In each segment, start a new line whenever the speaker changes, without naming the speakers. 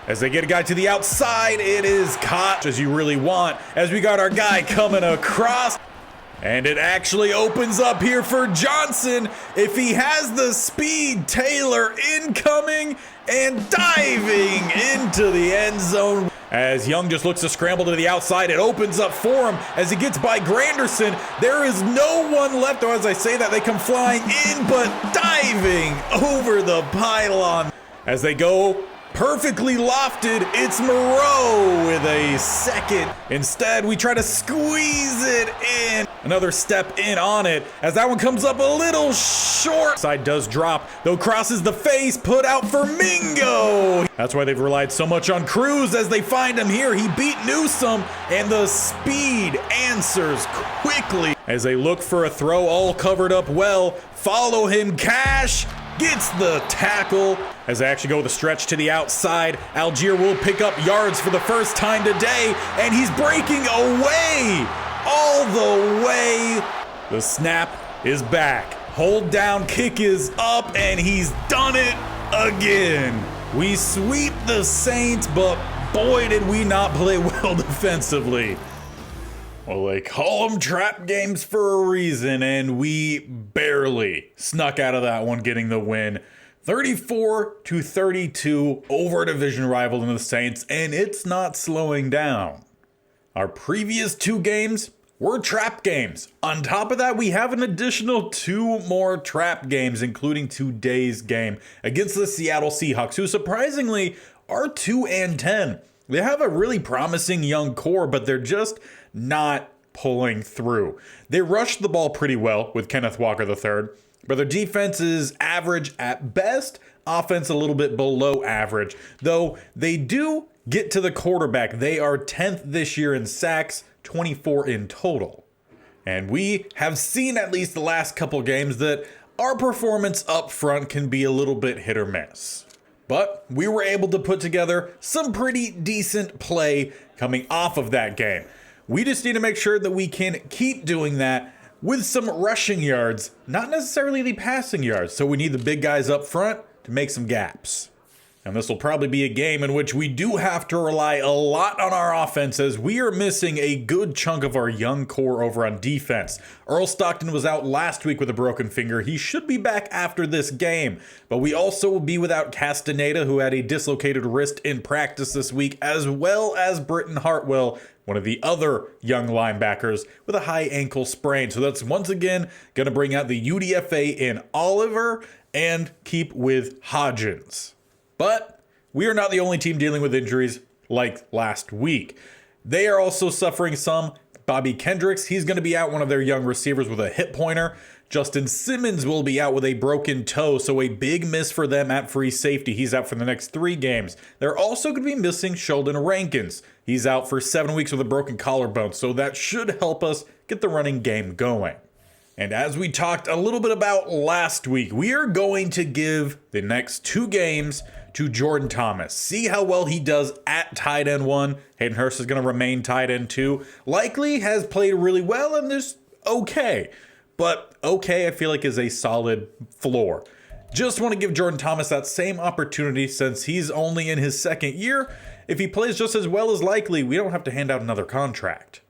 As they get a guy to the outside, it is caught as you really want, as we got our guy coming across. And it actually opens up here for Johnson. If he has the speed, Taylor incoming and diving into the end zone. As Young just looks to scramble to the outside, it opens up for him as he gets by Granderson. There is no one left, or as I say that, they come flying in, but diving over the pylon. As they go perfectly lofted, it's Moreau with a second. Instead, we try to squeeze it in. Another step in on it as that one comes up a little short. Side does drop, though crosses the face, put out for Mingo. That's why they've relied so much on Cruz as they find him here. He beat Newsome, and the speed answers quickly. As they look for a throw, all covered up well. Follow him, Cash gets the tackle. As they actually go with a stretch to the outside, Algier will pick up yards for the first time today, and he's breaking away all the way. The snap is back. Hold down, kick is up, and he's done it again. We sweep the Saints, but boy did we not play well defensively. Well, they call them trap games for a reason, and we barely snuck out of that one, getting the win. 34-32 over a division rival in the Saints, and it's not slowing down. Our previous two games were trap games. On top of that, we have an additional two more trap games, including today's game against the Seattle Seahawks, who surprisingly are 2-10. They have a really promising young core, but they're just not pulling through. They rushed the ball pretty well with Kenneth Walker III, but their defense is average at best, offense a little bit below average, though they do get to the quarterback. They are 10th this year in sacks, 24 in total. And we have seen at least the last couple games that our performance up front can be a little bit hit or miss. But we were able to put together some pretty decent play coming off of that game. We just need to make sure that we can keep doing that with some rushing yards, not necessarily the passing yards. So we need the big guys up front to make some gaps. And this will probably be a game in which we do have to rely a lot on our offense, as we are missing a good chunk of our young core over on defense. Earl Stockton was out last week with a broken finger. He should be back after this game. But we also will be without Castaneda, who had a dislocated wrist in practice this week, as well as Britton Hartwell, one of the other young linebackers, with a high ankle sprain. So that's once again going to bring out the UDFA in Oliver and keep with Hodgins. But we are not the only team dealing with injuries like last week. They are also suffering some. Bobby Kendricks, he's going to be out, one of their young receivers, with a hip pointer. Justin Simmons will be out with a broken toe, so a big miss for them at free safety. He's out for the next 3 games. They're also going to be missing Sheldon Rankins. He's out for 7 weeks with a broken collarbone, so that should help us get the running game going. And as we talked a little bit about last week, we are going to give the next 2 games to Jordan Thomas. See how well he does at tight end 1. Hayden Hurst is going to remain tight end 2. Likely has played really well and is okay. But okay, I feel like, is a solid floor. Just want to give Jordan Thomas that same opportunity since he's only in his 2nd year. If he plays just as well as Likely, we don't have to hand out another contract.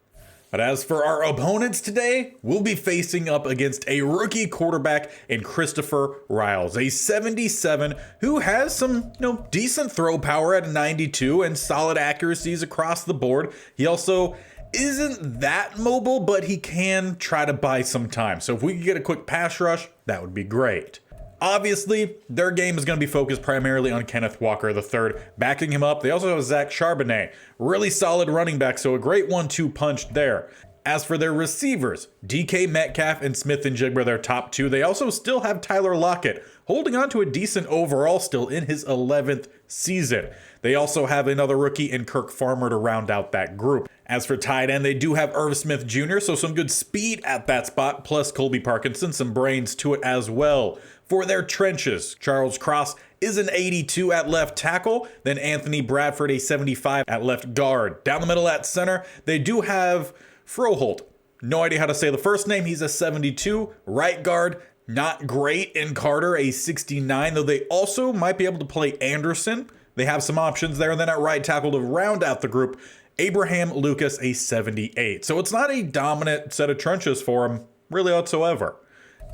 But as for our opponents today, we'll be facing up against a rookie quarterback in Christopher Riles, a 77 who has some, decent throw power at 92 and solid accuracies across the board. He also isn't that mobile, but he can try to buy some time. So if we could get a quick pass rush, that would be great. Obviously, their game is going to be focused primarily on Kenneth Walker III. Backing him up, they also have Zach Charbonnet. Really solid running back, so a great 1-2 punch there. As for their receivers, DK Metcalf and Smith and Jigba, their top 2. They also still have Tyler Lockett, holding on to a decent overall still in his 11th season. They also have another rookie in Kirk Farmer to round out that group. As for tight end, they do have Irv Smith Jr., so some good speed at that spot, plus Colby Parkinson, some brains to it as well. For their trenches, Charles Cross is an 82 at left tackle, then Anthony Bradford a 75 at left guard. Down the middle at center, they do have Froholt. No idea how to say the first name. He's a 72. Right guard, not great in Carter, a 69, though they also might be able to play Anderson. they have some options there. And then at right tackle to round out the group, Abraham Lucas, a 78. So it's not a dominant set of trenches for him, really whatsoever.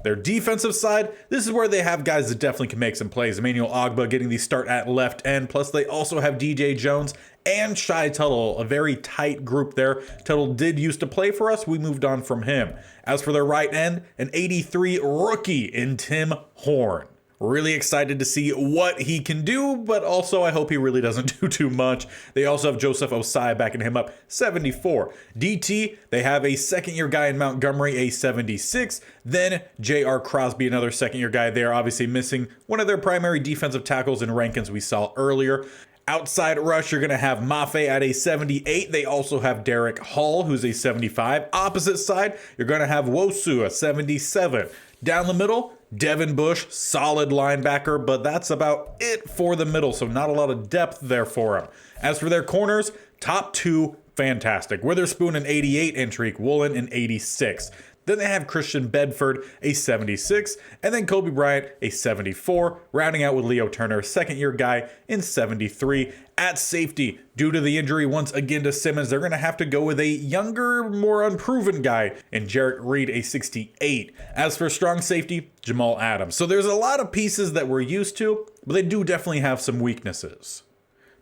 Their defensive side, this is where they have guys that definitely can make some plays. Emmanuel Ogbah getting the start at left end, plus they also have DJ Jones and Shai Tuttle, a very tight group there. Tuttle did used to play for us, we moved on from him. As for their right end, an 83 rookie in Tim Horn. Really excited to see what he can do, but also I hope he really doesn't do too much. They also have Joseph Osai backing him up, 74. DT, they have a second-year guy in Montgomery, a 76. Then J.R. Crosby, another second-year guy there, obviously missing one of their primary defensive tackles in Rankins we saw earlier. Outside rush, you're going to have Mafe at a 78. They also have Derek Hall, who's a 75. Opposite side, you're going to have Wosu, a 77. Down the middle, Devin Bush, solid linebacker, but that's about it for the middle, so not a lot of depth there for him. As for their corners, top two, fantastic. Witherspoon, an 88, and Tariq Woolen, an 86. Then they have Christian Bedford, a 76, and then Kobe Bryant, a 74, rounding out with Leo Turner, second-year guy, in 73. At safety, due to the injury once again to Simmons, they're going to have to go with a younger, more unproven guy in Jarrett Reed, a 68. As for strong safety, Jamal Adams. So there's a lot of pieces that we're used to, but they do definitely have some weaknesses.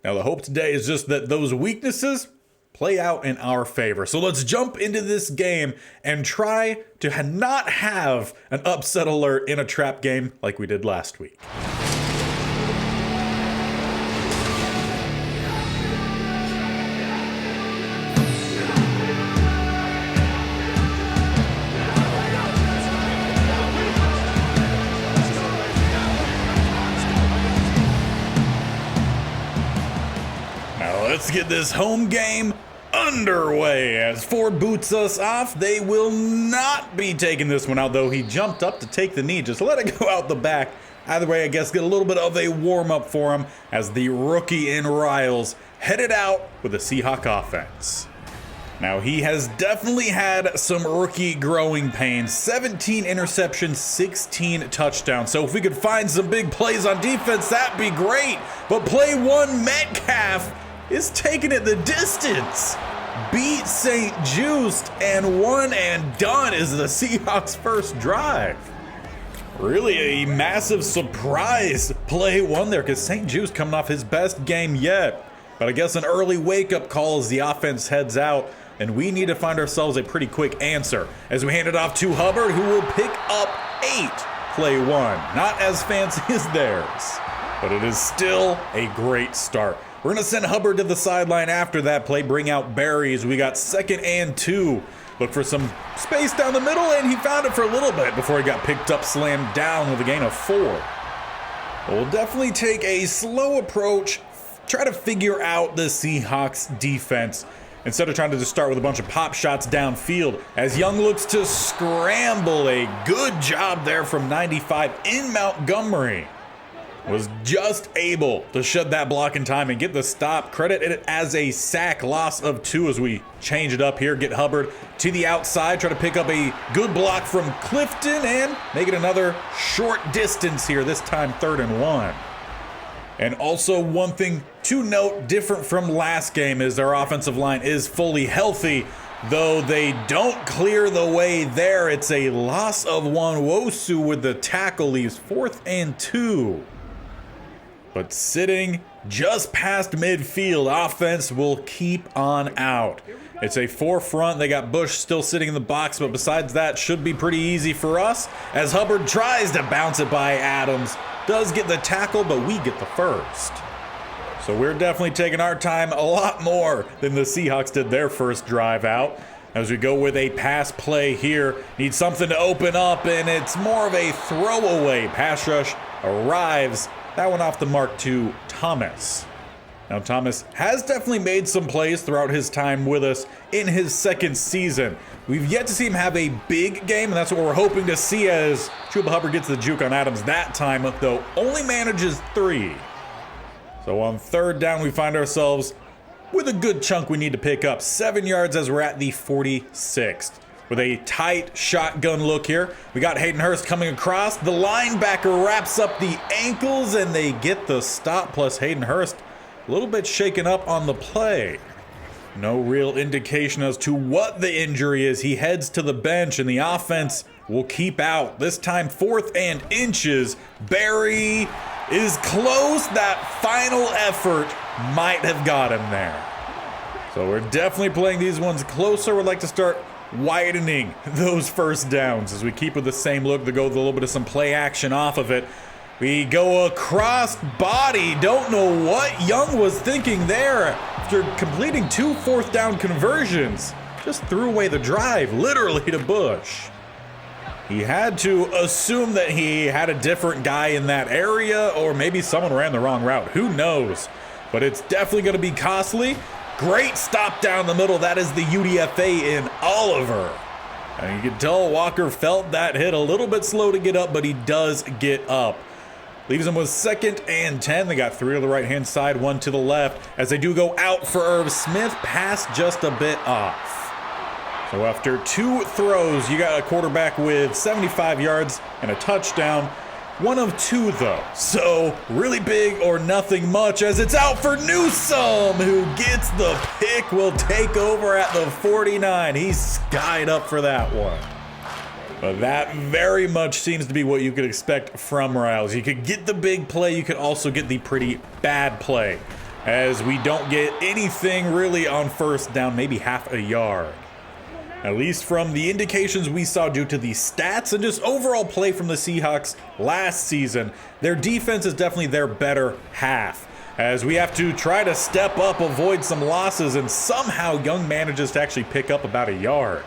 Now the hope today is just that those weaknesses play out in our favor. So let's jump into this game and try to not have an upset alert in a trap game like we did last week. Now let's get this home game underway. As Ford boots us off, they will not be taking this one out, though he jumped up to take the knee. Just let it go out the back. Either way, I guess get a little bit of a warm-up for him as the rookie in Riles headed out with the Seahawk offense. Now, he has definitely had some rookie growing pains. 17 interceptions, 16 touchdowns. So if we could find some big plays on defense, that'd be great. But play one, Metcalf is taking it the distance. Beat St. Just, and one and done is the Seahawks' first drive. Really a massive surprise play one there, because St. Just coming off his best game yet. But I guess an early wake-up call as the offense heads out, and we need to find ourselves a pretty quick answer as we hand it off to Hubbard, who will pick up 8. Play one. Not as fancy as theirs, but it is still a great start. We're going to send Hubbard to the sideline after that play, bring out Barry as we got 2nd and 2. Look for some space down the middle, and he found it for a little bit before he got picked up, slammed down with a gain of 4. We'll definitely take a slow approach, try to figure out the Seahawks defense instead of trying to just start with a bunch of pop shots downfield. As Young looks to scramble, a good job there from 95 in Montgomery. Was just able to shed that block in time and get the stop. Credit it as a sack, loss of 2 as we change it up here. Get Hubbard to the outside, try to pick up a good block from Clifton and make it another short distance here, this time 3rd and 1. And also one thing to note different from last game is their offensive line is fully healthy. Though they don't clear the way there, it's a loss of 1. Wosu with the tackle leaves 4th and 2. But sitting just past midfield, offense will keep on out. It's a 4 front. They got Bush still sitting in the box, but besides that, should be pretty easy for us. As Hubbard tries to bounce it by Adams, does get the tackle, but we get the first. So we're definitely taking our time a lot more than the Seahawks did their first drive out. As we go with a pass play here, need something to open up, and it's more of a throwaway. Pass rush arrives. That one off the mark to Thomas. Now Thomas has definitely made some plays throughout his time with us in his 2nd season. We've yet to see him have a big game, and that's what we're hoping to see as Chuba Hubbard gets the juke on Adams that time, though only manages 3. So on 3rd down, we find ourselves with a good chunk we need to pick up. 7 yards as we're at the 46th. With a tight shotgun look here. We got Hayden Hurst coming across. The linebacker wraps up the ankles, and they get the stop. Plus Hayden Hurst a little bit shaken up on the play. No real indication as to what the injury is. He heads to the bench and the offense will keep out. This time 4th and inches. Barry is close. That final effort might have got him there. So we're definitely playing these ones closer. We'd like to start widening those first downs as we keep with the same look to go with a little bit of some play action off of it. We go across body. Don't know what Young was thinking there after completing 2 4th down conversions. Just threw away the drive, literally to Bush. He had to assume that he had a different guy in that area, or maybe someone ran the wrong route. Who knows? But it's definitely going to be costly. Great stop down the middle. That is the UDFA in Oliver. And you can tell Walker felt that hit a little bit slow to get up, but he does get up. Leaves him with 2nd and 10. They got 3 on the right-hand side, 1 to the left. As they do go out for Irv Smith, pass just a bit off. So after 2 throws, you got a quarterback with 75 yards and a touchdown. 1 of 2 though. So really big or nothing much as it's out for Newsome, who gets the pick, will take over at the 49. He's skied up for that one. But that very much seems to be what you could expect from Riles. You could get the big play, you could also get the pretty bad play, as we don't get anything really on first down, maybe half a yard. At least from the indications we saw due to the stats and just overall play from the Seahawks last season, their defense is definitely their better half, as we have to try to step up, avoid some losses, and somehow Young manages to actually pick up about a yard.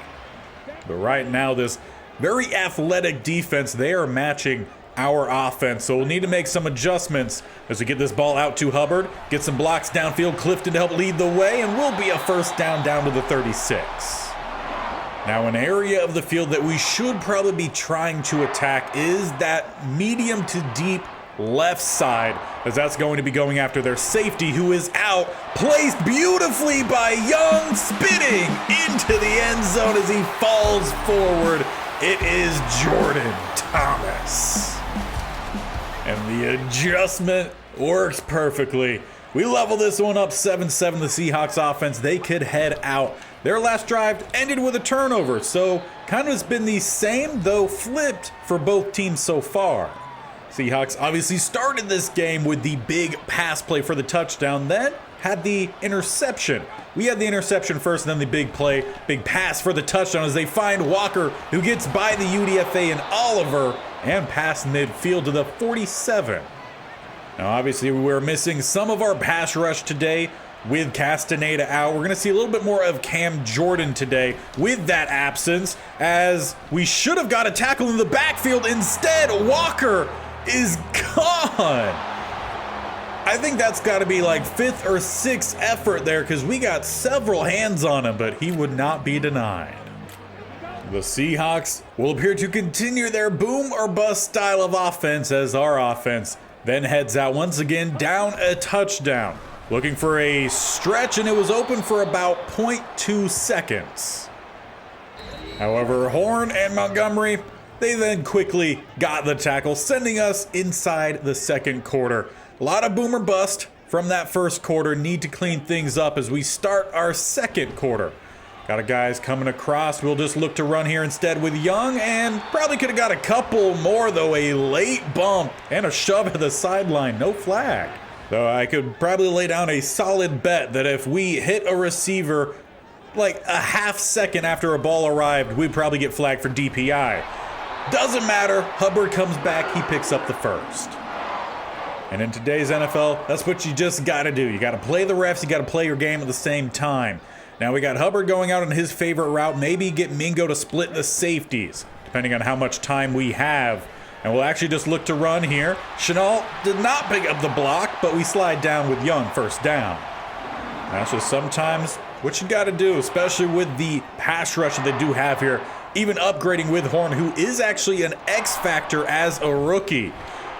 But right now, this very athletic defense, they are matching our offense, so we'll need to make some adjustments as we get this ball out to Hubbard, get some blocks downfield, Clifton to help lead the way, and we'll be a first down to the 36. Now, an area of the field that we should probably be trying to attack is that medium to deep left side, as that's going to be going after their safety, who is out, placed beautifully by Young, spinning into the end zone as he falls forward. It is Jordan Thomas. And the adjustment works perfectly. We level this one up 7-7. The Seahawks offense, they could head out. Their last drive ended with a turnover, so kind of has been the same, though flipped for both teams so far. Seahawks obviously started this game with the big pass play for the touchdown, then had the interception. We had the interception first, and then the big play, big pass for the touchdown as they find Walker, who gets by the UDFA and Oliver and past midfield to the 47. Now, obviously, we're missing some of our pass rush today with Castaneda out. We're going to see a little bit more of Cam Jordan today with that absence, as we should have got a tackle in the backfield. Instead, Walker is gone. I think that's got to be like 5th or 6th effort there, because we got several hands on him, but he would not be denied. The Seahawks will appear to continue their boom or bust style of offense, as our offense then heads out once again down a touchdown. Looking for a stretch, and it was open for about 0.2 seconds. However, Horn and Montgomery, they then quickly got the tackle, sending us inside the second quarter. A lot of boom or bust from that first quarter. Need to clean things up as we start our second quarter. Got a guys coming across. We'll just look to run here instead with Young, and probably could have got a couple more, though. A late bump and a shove at the sideline. No flag. Though I could probably lay down a solid bet that if we hit a receiver like a half second after a ball arrived, we'd probably get flagged for DPI. Doesn't matter. Hubbard comes back. He picks up the first. And in today's NFL, that's what you just got to do. You got to play the refs. You got to play your game at the same time. Now we got Hubbard going out on his favorite route. Maybe get Mingo to split the safeties, depending on how much time we have. And we'll actually just look to run here. Chenault did not pick up the block, but we slide down with Young, first down. That's just sometimes what you got to do, especially with the pass rush that they do have here. Even upgrading with Horn, who is actually an X factor as a rookie.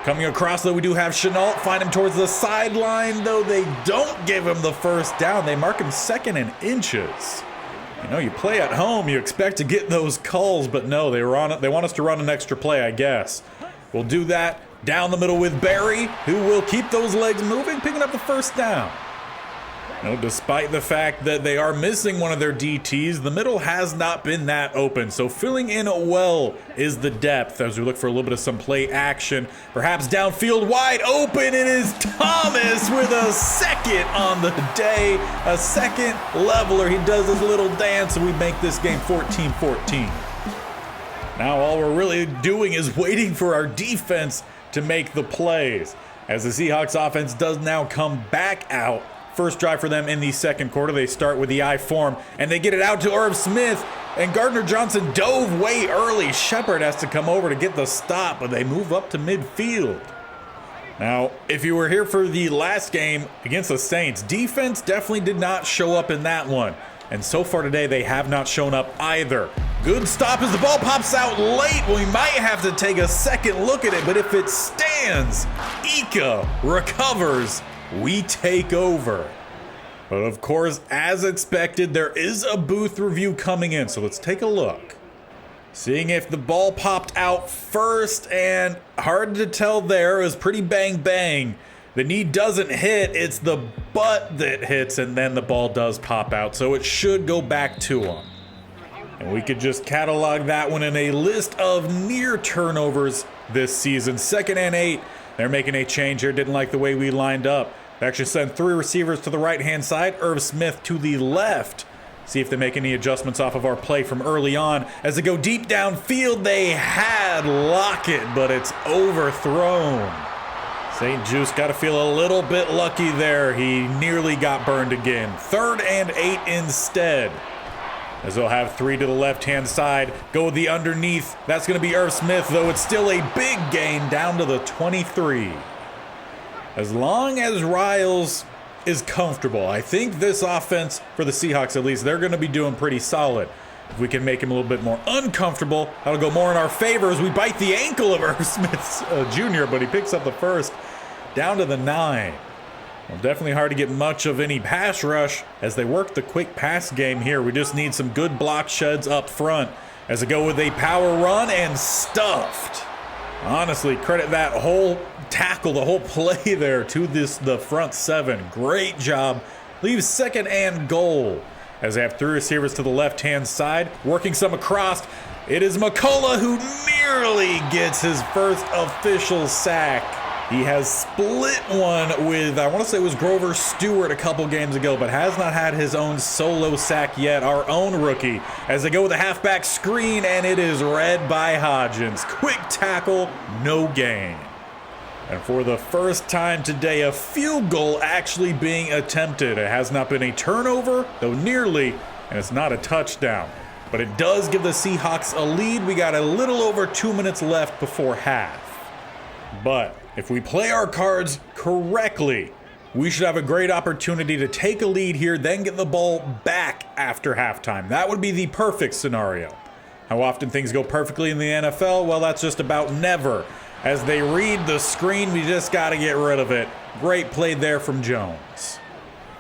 Coming across, though, we do have Chenault. Find him towards the sideline, though they don't give him the first down. They mark him 2nd and inches. You know, you play at home, you expect to get those calls, but no, they want us to run an extra play, I guess. We'll do that down the middle with Barry, who will keep those legs moving, picking up the first down. Despite the fact that they are missing one of their DTs, the middle has not been that open. So filling in well is the depth as we look for a little bit of some play action. Perhaps downfield wide open. It is Thomas with a second on the day. A second leveler. He does his little dance and we make this game 14-14. Now all we're really doing is waiting for our defense to make the plays. As the Seahawks offense does now come back out. First drive for them in the second quarter. They start with the I form, and they get it out to Irv Smith, and Gardner Johnson dove way early. Shepard has to come over to get the stop, but they move up to midfield. Now, if you were here for the last game against the Saints, defense definitely did not show up in that one. And so far today, they have not shown up either. Good stop as the ball pops out late. We might have to take a second look at it, but if it stands, Ika recovers. We take over. But of course, as expected, there is a booth review coming in, so let's take a look. Seeing if the ball popped out first, and hard to tell there. It was pretty bang bang. The knee doesn't hit, it's the butt that hits, and then the ball does pop out, so it should go back to him. And we could just catalog that one in a list of near turnovers this season. 2nd and 8. They're making a change here. Didn't like the way we lined up. They actually sent 3 receivers to the right-hand side, Irv Smith to the left. See if they make any adjustments off of our play from early on. As they go deep downfield, they had Lockett, but it's overthrown. St. Juice got to feel a little bit lucky there. He nearly got burned again. 3rd and 8 instead. As they'll have 3 to the left-hand side. Go with the underneath. That's going to be Irv Smith, though it's still a big gain down to the 23. As long as Riles is comfortable, I think this offense, for the Seahawks at least, they're going to be doing pretty solid. If we can make him a little bit more uncomfortable, that'll go more in our favor as we bite the ankle of Irv Smith Jr., but he picks up the first down to the 9. Well, definitely hard to get much of any pass rush as they work the quick pass game here. We just need some good block sheds up front as they go with a power run and stuffed. Honestly, credit that whole tackle, the whole play there to the front 7. Great job. Leaves 2nd and goal as they have 3 receivers to the left-hand side. Working some across. It is McCullough who nearly gets his first official sack. He has split one with, I want to say it was Grover Stewart a couple games ago, but has not had his own solo sack yet, our own rookie, as they go with a halfback screen, and it is read by Hodgins. Quick tackle, no gain. And for the first time today, a field goal actually being attempted. It has not been a turnover, though nearly, and it's not a touchdown. But it does give the Seahawks a lead. We got a little over 2 minutes left before half. But if we play our cards correctly, we should have a great opportunity to take a lead here, then get the ball back after halftime. That would be the perfect scenario. How often things go perfectly in the NFL? Well, that's just about never. As they read the screen, we just got to get rid of it. Great play there from Jones.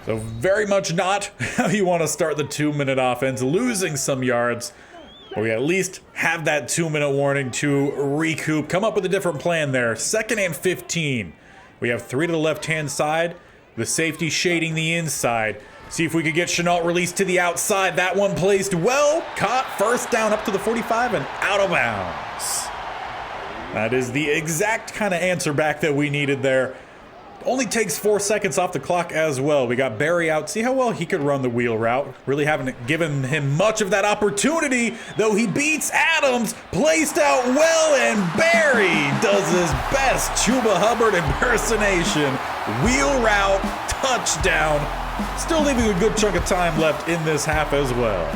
So very much not how you want to start the 2-minute offense, losing some yards. But we at least have that 2-minute warning to recoup. Come up with a different plan there. 2nd and 15. We have 3 to the left-hand side. The safety shading the inside. See if we could get Chenault released to the outside. That one placed well. Caught first down up to the 45 and out of bounds. That is the exact kind of answer back that we needed there. Only takes 4 seconds off the clock as well. We got Barry out. See how well he could run the wheel route. Really haven't given him much of that opportunity, though he beats Adams. Placed out well, and Barry does his best Chuba Hubbard impersonation. Wheel route, touchdown. Still leaving a good chunk of time left in this half as well.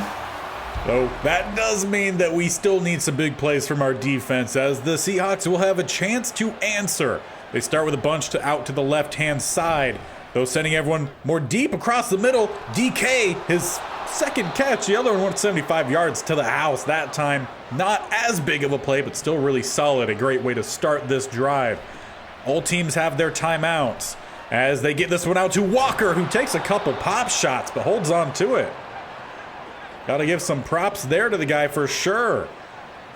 So that does mean that we still need some big plays from our defense, as the Seahawks will have a chance to answer. They start with a bunch out to the left-hand side, though sending everyone more deep across the middle. DK, his second catch, the other one went 75 yards to the house that time. Not as big of a play, but still really solid. A great way to start this drive. All teams have their timeouts as they get this one out to Walker, who takes a couple pop shots but holds on to it. Got to give some props there to the guy for sure.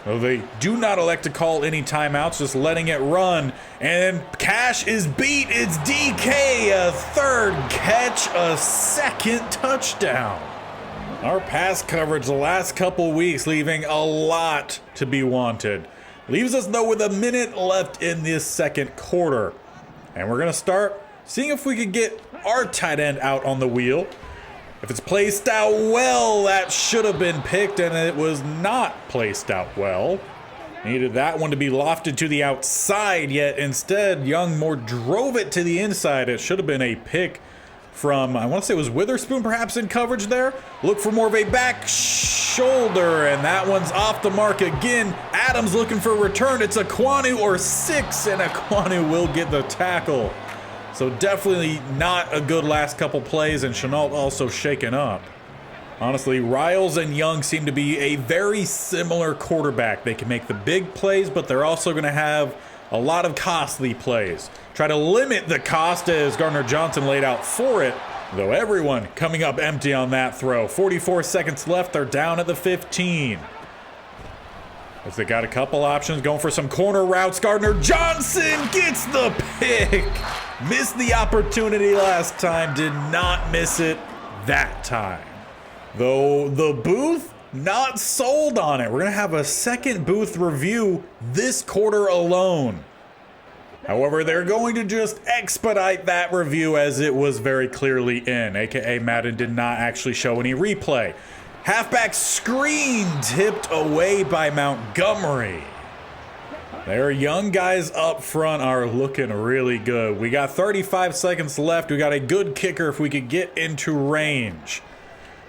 Well, they do not elect to call any timeouts, just letting it run. And Cash is beat. It's DK, a third catch, a second touchdown. Our pass coverage the last couple weeks leaving a lot to be wanted. Leaves us, though, with a minute left in this second quarter. And we're going to start seeing if we could get our tight end out on the wheel. If it's placed out well, that should have been picked, and it was not placed out well. Needed that one to be lofted to the outside, yet instead, Young more drove it to the inside. It should have been a pick from, I want to say it was Witherspoon perhaps in coverage there. Look for more of a back shoulder, and that one's off the mark again. Adams looking for a return. It's Aquanu or 6, and Aquanu will get the tackle. So definitely not a good last couple plays, and Chenault also shaken up. Honestly, Riles and Young seem to be a very similar quarterback. They can make the big plays, but they're also going to have a lot of costly plays. Try to limit the cost as Gardner Johnson laid out for it, though everyone coming up empty on that throw. 44 seconds left, they're down at the 15. As they got a couple options, going for some corner routes. Gardner Johnson gets the pick. Missed the opportunity last time, did not miss it that time. Though the booth, not sold on it. We're going to have a second booth review this quarter alone. However, they're going to just expedite that review as it was very clearly in, aka Madden did not actually show any replay. Halfback screen tipped away by Montgomery. Their young guys up front are looking really good. We got 35 seconds left. We got a good kicker if we could get into range.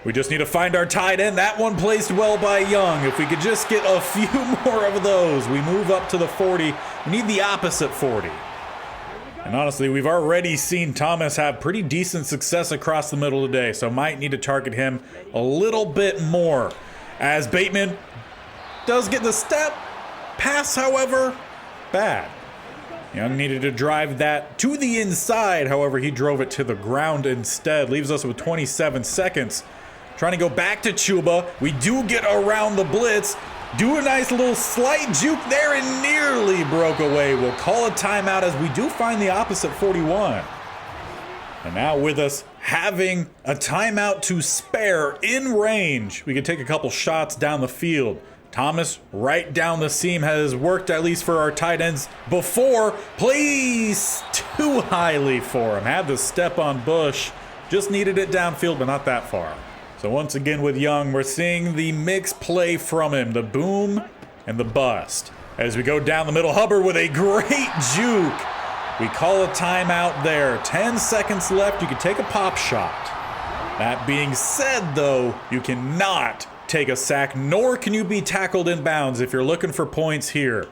We just need to find our tight end. That one placed well by Young. If we could just get a few more of those, we move up to the 40. We need the opposite 40. And honestly, we've already seen Thomas have pretty decent success across the middle today, so might need to target him a little bit more. As Bateman does get the step. Pass, however, bad. Young needed to drive that to the inside. However, he drove it to the ground instead. Leaves us with 27 seconds. Trying to go back to Chuba. We do get around the blitz. Do a nice little slight juke there and nearly broke away. We'll call a timeout as we do find the opposite 41. And now with us having a timeout to spare in range, we can take a couple shots down the field. Thomas right down the seam has worked at least for our tight ends before. Plays too highly for him. Had to step on Bush. Just needed it downfield, but not that far. So once again with Young, we're seeing the mix play from him. The boom and the bust. As we go down the middle, Hubbard with a great juke. We call a timeout there. 10 seconds left. You can take a pop shot. That being said, though, you cannot take a sack, nor can you be tackled in bounds if you're looking for points here.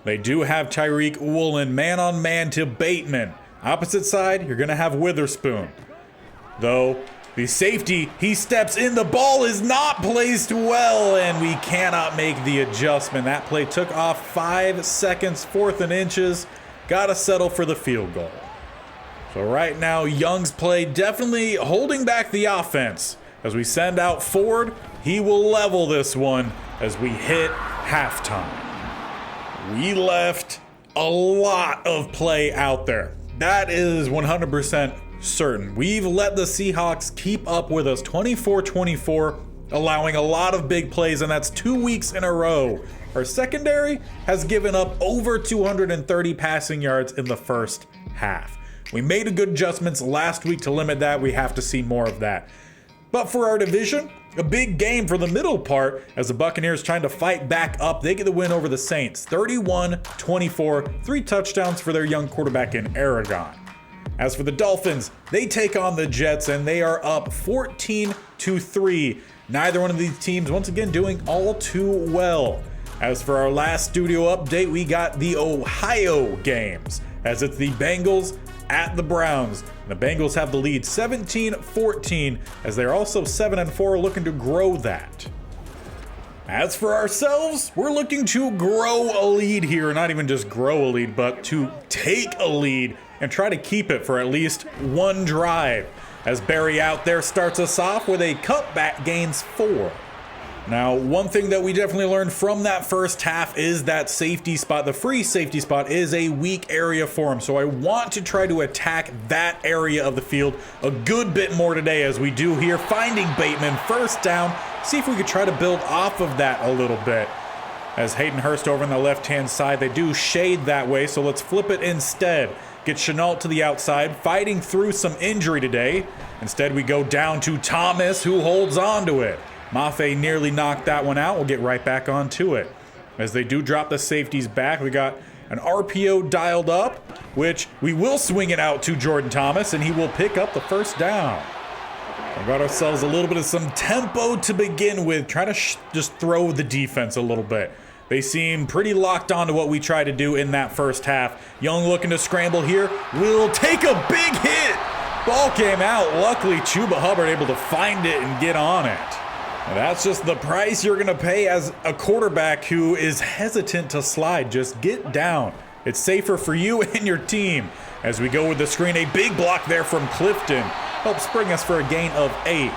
They do have Tyreek Woolen man-on-man to Bateman. Opposite side, you're going to have Witherspoon. Though, the safety, he steps in, the ball is not placed well, and we cannot make the adjustment. That play took off 5 seconds, 4th and inches. Got to settle for the field goal. So right now, Young's play definitely holding back the offense. As we send out Ford, he will level this one as we hit halftime. We left a lot of play out there. That is 100% certain. We've let the Seahawks keep up with us 24-24, allowing a lot of big plays, and that's 2 weeks in a row. Our secondary has given up over 230 passing yards in the first half. We made good adjustments last week to limit that. We have to see more of that. But for our division, a big game for the middle part as the Buccaneers trying to fight back up. They get the win over the Saints, 31-24, 3 touchdowns for their young quarterback in Aragon. As for the Dolphins, they take on the Jets and they are up 14-3. Neither one of these teams, once again, doing all too well. As for our last studio update, we got the Ohio games, as it's the Bengals at the Browns. The Bengals have the lead 17-14, as they're also 7-4, looking to grow that. As for ourselves, we're looking to grow a lead here, not even just grow a lead, but to take a lead and try to keep it for at least one drive. As Barry out there starts us off with a cutback, gains 4. Now, one thing that we definitely learned from that first half is that safety spot, the free safety spot, is a weak area for him. So I want to try to attack that area of the field a good bit more today, as we do here, finding Bateman, first down. See if we could try to build off of that a little bit. As Hayden Hurst over on the left-hand side, they do shade that way, so let's flip it instead. Get Chenault to the outside, fighting through some injury today. Instead, we go down to Thomas, who holds on to it. Mafe nearly knocked that one out. We'll get right back onto it. As they do drop the safeties back, we got an RPO dialed up, which we will swing it out to Jordan Thomas, and he will pick up the first down. We got ourselves a little bit of some tempo to begin with, trying to just throw the defense a little bit. They seem pretty locked on to what we tried to do in that first half. Young looking to scramble here, will take a big hit. Ball came out. Luckily, Chuba Hubbard able to find it and get on it. That's just the price you're going to pay as a quarterback who is hesitant to slide. Just get down. It's safer for you and your team. As we go with the screen, a big block there from Clifton. Helps bring us for a gain of 8.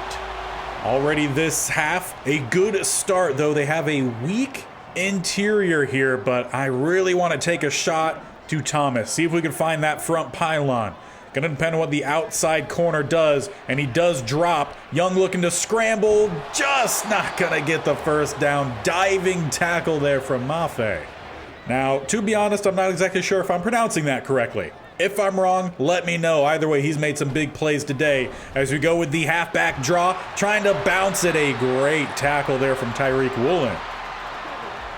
Already this half, a good start, though they have a weak interior here, but I really want to take a shot to Thomas. See if we can find that front pylon. Gonna depend on what the outside corner does, and he does drop. Young looking to scramble, just not gonna get the first down. Diving tackle there from Mafe. Now, to be honest, I'm not exactly sure if I'm pronouncing that correctly. If I'm wrong, let me know. Either way, he's made some big plays today. As we go with the halfback draw, trying to bounce it. A great tackle there from Tyreek Woolen.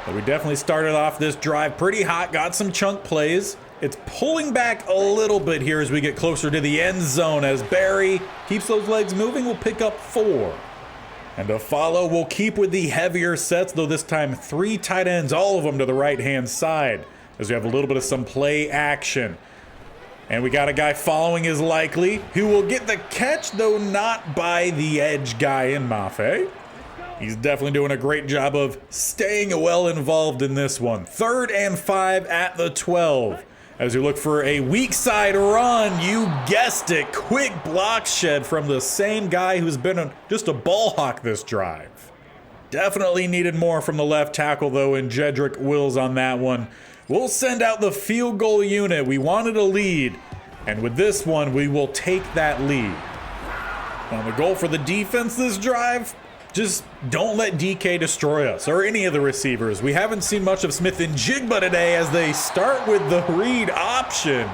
But we definitely started off this drive pretty hot, got some chunk plays. It's pulling back a little bit here as we get closer to the end zone. As Barry keeps those legs moving, we'll pick up 4. And to follow, we'll keep with the heavier sets, though this time 3 tight ends, all of them to the right-hand side. As we have a little bit of some play action. And we got a guy following is likely, who will get the catch, though not by the edge guy in Mafe. He's definitely doing a great job of staying well involved in this one. 3rd and 5 at the 12. As we look for a weak side run, you guessed it, quick block shed from the same guy who's been just a ball hawk this drive. Definitely needed more from the left tackle, though, and Jedrick Wills on that one. We'll send out the field goal unit. We wanted a lead, and with this one, we will take that lead. Now, the goal for the defense this drive, just don't let DK destroy us, or any of the receivers. We haven't seen much of Smith and Jigba today as they start with the read option.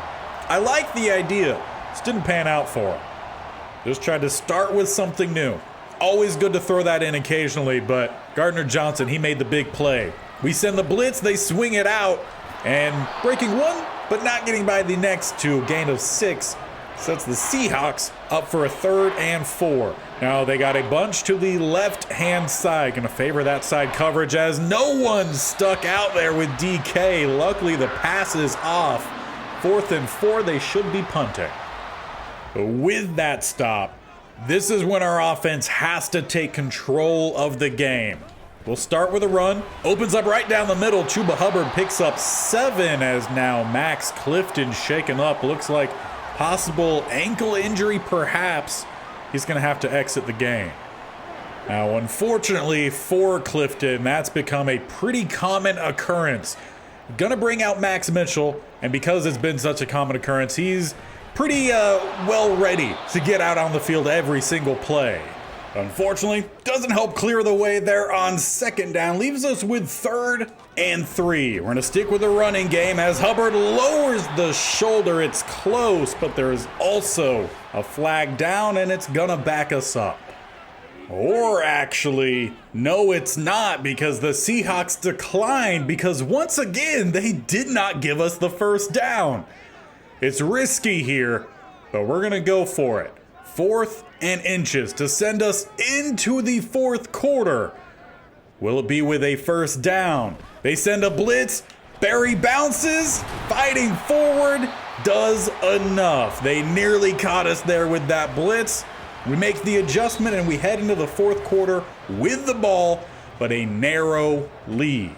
I like the idea. Just didn't pan out for him. Just tried to start with something new. Always good to throw that in occasionally, but Gardner Johnson, he made the big play. We send the blitz, they swing it out, and breaking one, but not getting by the next two. Gain of 6 sets the Seahawks up for a 3rd and 4. Now they got a bunch to the left-hand side. Gonna favor that side coverage as no one stuck out there with DK. Luckily the pass is off. 4th and 4, they should be punting. But with that stop, this is when our offense has to take control of the game. We'll start with a run. Opens up right down the middle. Chuba Hubbard picks up 7 as now Max Clifton shaken up. Looks like possible ankle injury perhaps. He's going to have to exit the game. Now, unfortunately for Clifton, that's become a pretty common occurrence. Going to bring out Max Mitchell, and because it's been such a common occurrence, he's pretty well ready to get out on the field every single play. Unfortunately, doesn't help clear the way there on 2nd down. Leaves us with 3rd and 3. We're going to stick with the running game as Hubbard lowers the shoulder. It's close, but there's also a flag down, and it's going to back us up. Or actually, no, it's not, because the Seahawks declined because once again, they did not give us the first down. It's risky here, but we're going to go for it. 4th and inches to send us into the 4th quarter. Will it be with a first down? They send a blitz. Barry bounces, fighting forward, does enough. They nearly caught us there with that blitz. We make the adjustment and we head into the 4th quarter with the ball, but a narrow lead.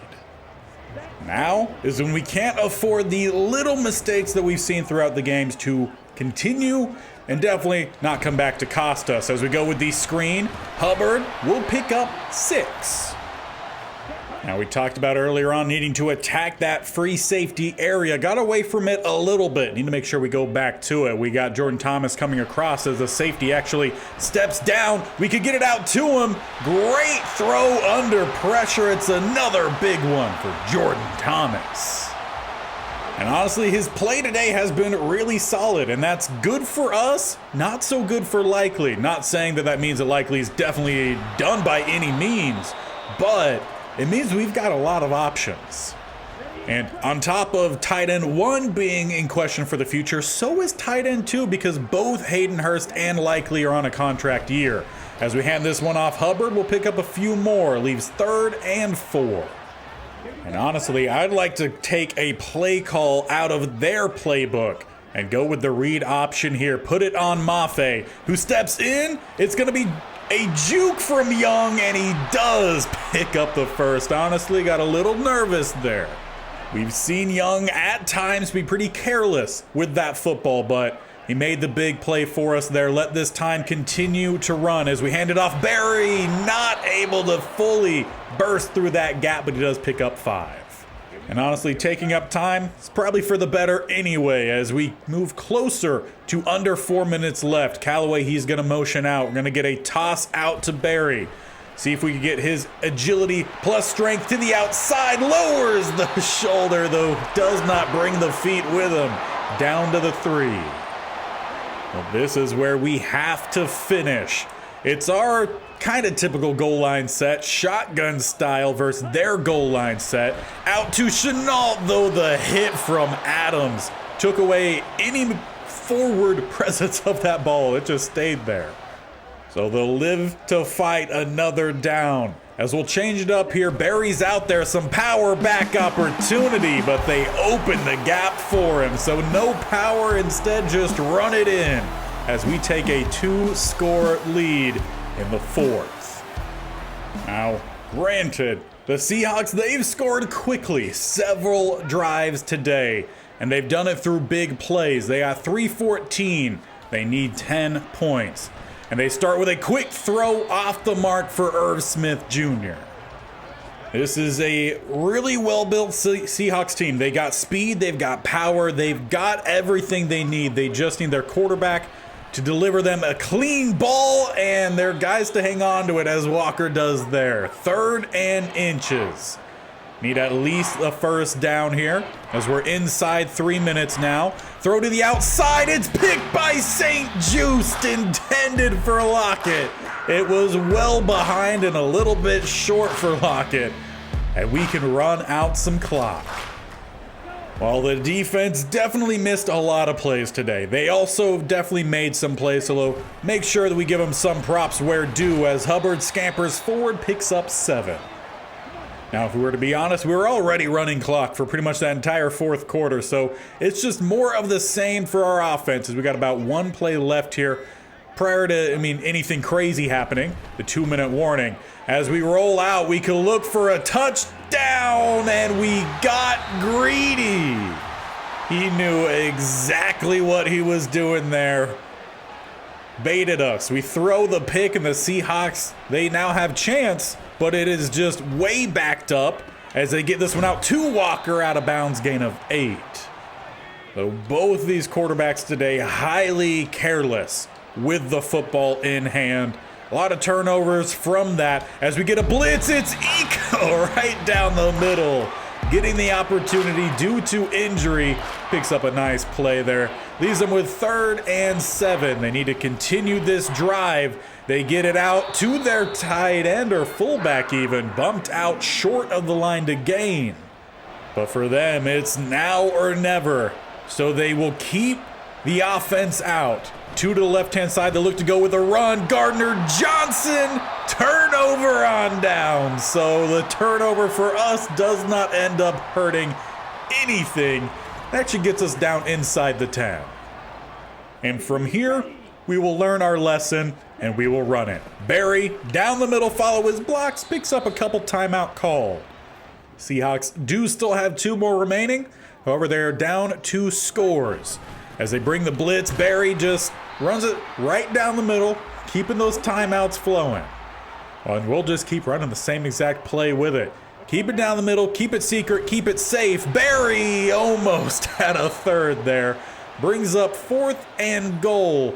Now is when we can't afford the little mistakes that we've seen throughout the games to continue and definitely not come back to cost us. As we go with the screen, Hubbard will pick up 6. Now, we talked about earlier on needing to attack that free safety area. Got away from it a little bit. Need to make sure we go back to it. We got Jordan Thomas coming across as the safety actually steps down. We could get it out to him. Great throw under pressure. It's another big one for Jordan Thomas. And honestly, his play today has been really solid, and that's good for us, not so good for Likely. Not saying that means that Likely is definitely done by any means, but it means we've got a lot of options. And on top of tight end 1 being in question for the future, so is tight end 2, because both Hayden Hurst and Likely are on a contract year. As we hand this one off, Hubbard will pick up a few more, leaves 3rd and 4. And honestly, I'd like to take a play call out of their playbook and go with the read option here. Put it on Mafe, who steps in. It's going to be a juke from Young, and he does pick up the first. Honestly, got a little nervous there. We've seen Young at times be pretty careless with that football, but he made the big play for us there. Let this time continue to run as we hand it off. Barry not able to fully burst through that gap, but he does pick up 5. And honestly, taking up time is probably for the better anyway as we move closer to under 4 minutes left. Callaway, he's going to motion out. We're going to get a toss out to Barry. See if we can get his agility plus strength to the outside. Lowers the shoulder, though does not bring the feet with him. Down to the 3. Well, this is where we have to finish. It's our kind of typical goal line set, shotgun style versus their goal line set. Out to Chenault, though the hit from Adams took away any forward presence of that ball. It just stayed there. So they'll live to fight another down. As we'll change it up here, Barry's out there, some power back opportunity, but they open the gap for him. So no power, instead just run it in as we take a 2-score lead in the 4th. Now, granted, the Seahawks, they've scored quickly several drives today, and they've done it through big plays. They got 3-14. They need 10 points. And they start with a quick throw off the mark for Irv Smith Jr. This is a really well-built Seahawks team. They got speed, they've got power, they've got everything they need. They just need their quarterback to deliver them a clean ball and their guys to hang on to it as Walker does there. 3rd and inches. Need at least a first down here as we're inside 3 minutes now. Throw to the outside. It's picked by St. Just, intended for Lockett. It was well behind and a little bit short for Lockett. And we can run out some clock. While the defense definitely missed a lot of plays today, they also definitely made some plays, so make sure that we give them some props where due as Hubbard scampers forward, picks up 7. Now, if we were to be honest, we were already running clock for pretty much that entire 4th quarter, so it's just more of the same for our offenses. We got about 1 play left here prior to, anything crazy happening, the 2-minute warning. As we roll out, we can look for a touchdown, and we got greedy. He knew exactly what he was doing there. Baited us. We throw the pick, and the Seahawks, they now have chance, but it is just way backed up as they get this one out to Walker, out of bounds, gain of 8. So both these quarterbacks today highly careless with the football in hand. A lot of turnovers from that. As we get a blitz, it's Eco right down the middle. Getting the opportunity due to injury. Picks up a nice play there. Leaves them with 3rd and 7. They need to continue this drive. They get it out to their tight end or fullback even. Bumped out short of the line to gain. But for them, it's now or never. So they will keep the offense out. 2 to the left-hand side. They look to go with a run. Gardner Johnson, turnover on down. So the turnover for us does not end up hurting anything. That actually gets us down inside the 10. And from here, we will learn our lesson and we will run it. Barry, down the middle, follow his blocks, picks up a couple timeout called. Seahawks do still have 2 more remaining. However, they're down 2 scores. As they bring the blitz, Barry just runs it right down the middle, keeping those timeouts flowing. And we'll just keep running the same exact play with it. Keep it down the middle, keep it secret, keep it safe. Barry almost had a third there. Brings up 4th and goal.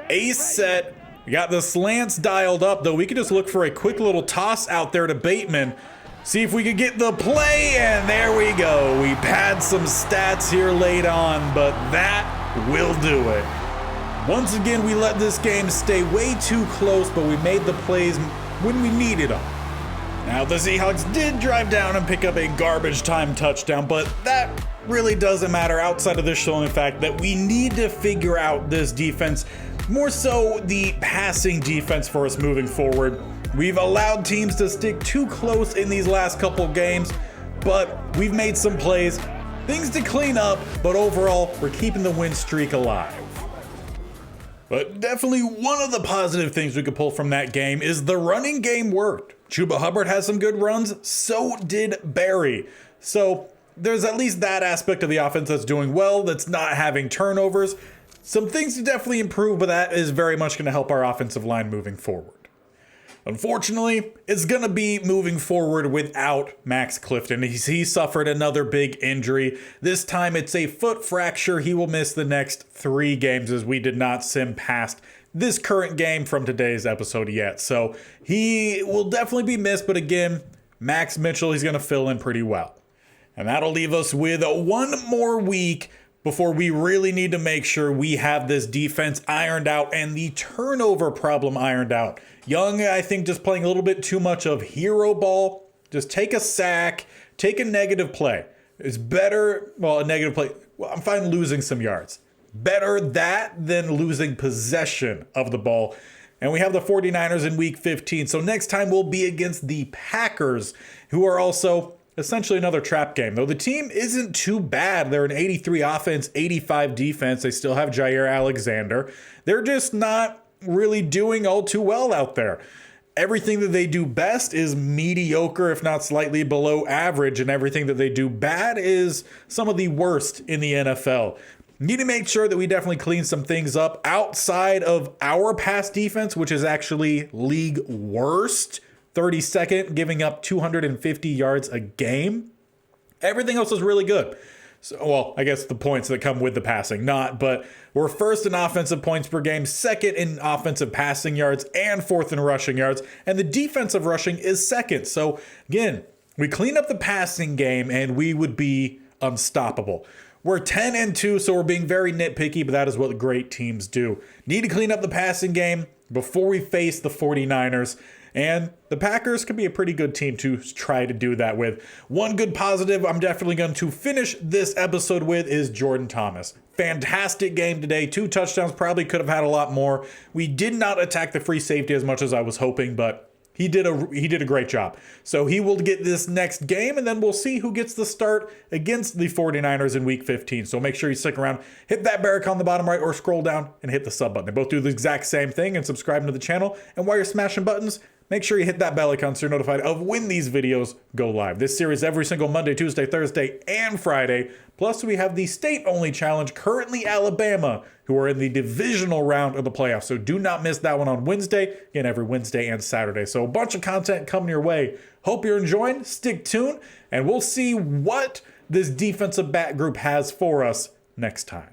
Ace set. We got the slants dialed up, though. We could just look for a quick little toss out there to Bateman. See if we could get the play, and there we go. We had some stats here late on, but that will do it. Once again, we let this game stay way too close, but we made the plays when we needed them. Now, the Seahawks did drive down and pick up a garbage time touchdown, but that really doesn't matter outside of this showing the fact that we need to figure out this defense, more so the passing defense for us moving forward. We've allowed teams to stick too close in these last couple games, but we've made some plays. Things to clean up, but overall, we're keeping the win streak alive. But definitely one of the positive things we could pull from that game is the running game worked. Chuba Hubbard has some good runs, so did Barry. So there's at least that aspect of the offense that's doing well, that's not having turnovers. Some things to definitely improve, but that is very much going to help our offensive line moving forward. Unfortunately, it's going to be moving forward without Max Clifton. He suffered another big injury. This time it's a foot fracture. He will miss the next 3 games as we did not sim past this current game from today's episode yet. So he will definitely be missed, but again, Max Mitchell, he's going to fill in pretty well. And that'll leave us with 1 more week before we really need to make sure we have this defense ironed out and the turnover problem ironed out. Young, I think, just playing a little bit too much of hero ball. Just take a sack, take a negative play. It's better, well, a negative play. Well, I'm fine losing some yards. Better that than losing possession of the ball. And we have the 49ers in week 15. So next time we'll be against the Packers, who are also essentially another trap game. Though the team isn't too bad. They're an 83 offense, 85 defense. They still have Jair Alexander. They're just not really doing all too well out there. Everything that they do best is mediocre, if not slightly below average, and everything that they do bad is some of the worst in the NFL. Need to make sure that we definitely clean some things up outside of our pass defense, which is actually league worst, 32nd, giving up 250 yards a game. Everything else is really good. So, well, I guess the points that come with the passing, not, but we're first in offensive points per game, second in offensive passing yards, and 4th in rushing yards, and the defensive rushing is second. So again, we clean up the passing game and we would be unstoppable. We're 10-2, so we're being very nitpicky, but that is what great teams do. Need to clean up the passing game before we face the 49ers. And the Packers could be a pretty good team to try to do that with. One good positive I'm definitely going to finish this episode with is Jordan Thomas. Fantastic game today. 2 touchdowns, probably could have had a lot more. We did not attack the free safety as much as I was hoping, but he did a great job. So he will get this next game, and then we'll see who gets the start against the 49ers in week 15. So make sure you stick around, hit that bell icon on the bottom right, or scroll down and hit the sub button. They both do the exact same thing, and subscribe to the channel. And while you're smashing buttons, make sure you hit that bell icon so you're notified of when these videos go live. This series every single Monday, Tuesday, Thursday, and Friday. Plus, we have the state-only challenge, currently Alabama, who are in the divisional round of the playoffs. So do not miss that one on Wednesday, again, every Wednesday and Saturday. So a bunch of content coming your way. Hope you're enjoying. Stick tuned, and we'll see what this defensive back group has for us next time.